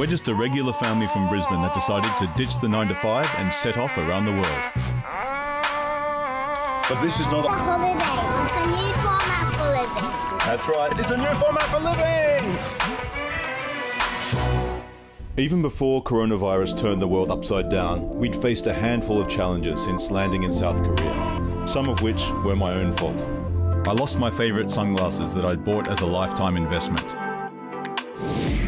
We're just a regular family from Brisbane that decided to ditch the 9-to-5 and set off around the world. But this is not a holiday, it's a new format for living. That's right, it's a new format for living! Even before coronavirus turned the world upside down, we'd faced a handful of challenges since landing in South Korea, some of which were my own fault. I lost my favourite sunglasses that I'd bought as a lifetime investment.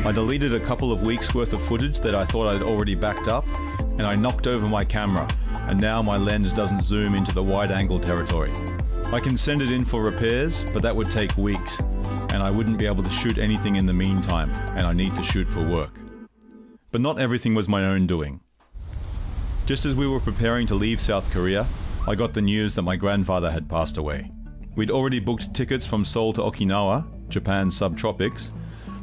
I deleted a couple of weeks worth of footage that I thought I'd already backed up, and I knocked over my camera, and now my lens doesn't zoom into the wide-angle territory. I can send it in for repairs, but that would take weeks, and I wouldn't be able to shoot anything in the meantime, and I need to shoot for work. But not everything was my own doing. Just as we were preparing to leave South Korea, I got the news that my grandfather had passed away. We'd already booked tickets from Seoul to Okinawa, Japan's subtropics,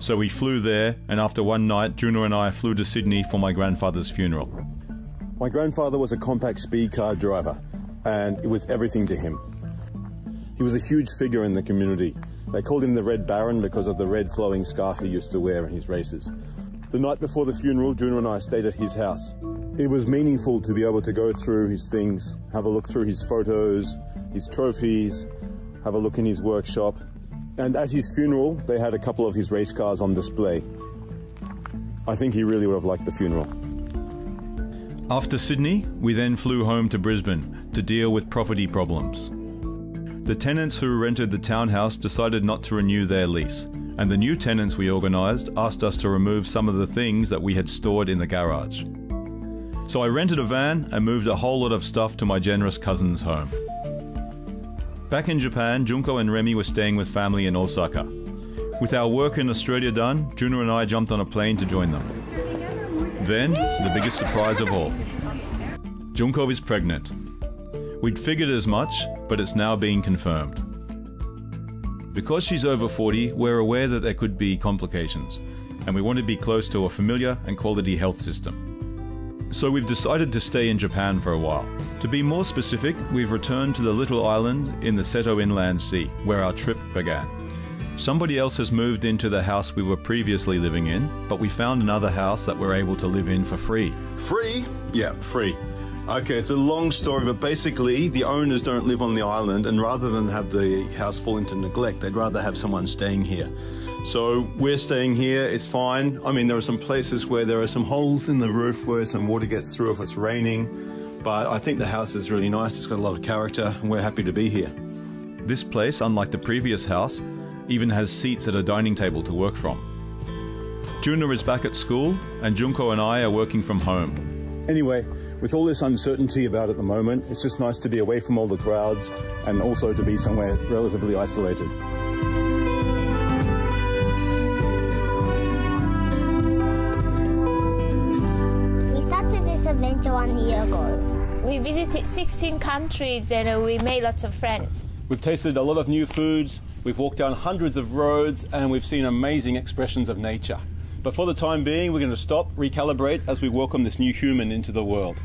so we flew there, and after one night, Juno and I flew to Sydney for my grandfather's funeral. My grandfather was a compact speed car driver, and it was everything to him. He was a huge figure in the community. They called him the Red Baron because of the red flowing scarf he used to wear in his races. The night before the funeral, Juno and I stayed at his house. It was meaningful to be able to go through his things, have a look through his photos, his trophies, have a look in his workshop. And at his funeral, they had a couple of his race cars on display. I think he really would have liked the funeral. After Sydney, we then flew home to Brisbane to deal with property problems. The tenants who rented the townhouse decided not to renew their lease, and the new tenants we organised asked us to remove some of the things that we had stored in the garage. So I rented a van and moved a whole lot of stuff to my generous cousin's home. Back in Japan, Junko and Remy were staying with family in Osaka. With our work in Australia done, Juno and I jumped on a plane to join them. Then, the biggest surprise of all. Junko is pregnant. We'd figured as much, but it's now been confirmed. Because she's over 40, we're aware that there could be complications, and we want to be close to a familiar and quality health system. So we've decided to stay in Japan for a while. To be more specific, we've returned to the little island in the Seto Inland Sea, where our trip began. Somebody else has moved into the house we were previously living in, but we found another house that we're able to live in for free. Free? Yeah, free. Okay, it's a long story, but basically the owners don't live on the island, and rather than have the house fall into neglect, they'd rather have someone staying here. So we're staying here, it's fine. I mean, there are some places where there are some holes in the roof where some water gets through if it's raining, but I think the house is really nice, it's got a lot of character, and we're happy to be here. This place, unlike the previous house, even has seats at a dining table to work from. Juno is back at school, and Junko and I are working from home. Anyway, with all this uncertainty about at the moment, it's just nice to be away from all the crowds and also to be somewhere relatively isolated. We started this adventure 1 year ago. We visited 16 countries and we made lots of friends. We've tasted a lot of new foods, we've walked down hundreds of roads, and we've seen amazing expressions of nature. But for the time being, we're going to stop, recalibrate as we welcome this new human into the world.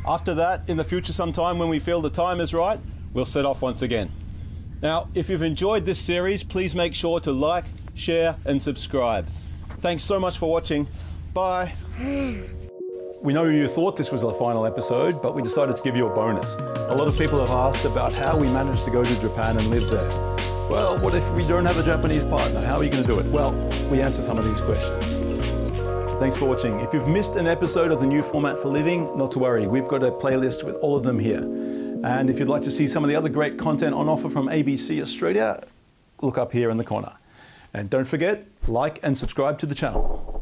After that, in the future sometime when we feel the time is right, we'll set off once again. Now, if you've enjoyed this series, please make sure to like, share and subscribe. Thanks so much for watching. Bye. We know you thought this was the final episode, but we decided to give you a bonus. A lot of people have asked about how we managed to go to Japan and live there. Well, what if we don't have a Japanese partner? How are you going to do it? Well, we answer some of these questions. Thanks for watching. If you've missed an episode of the new Format for Living, not to worry. We've got a playlist with all of them here. And if you'd like to see some of the other great content on offer from ABC Australia, look up here in the corner. And don't forget, like and subscribe to the channel.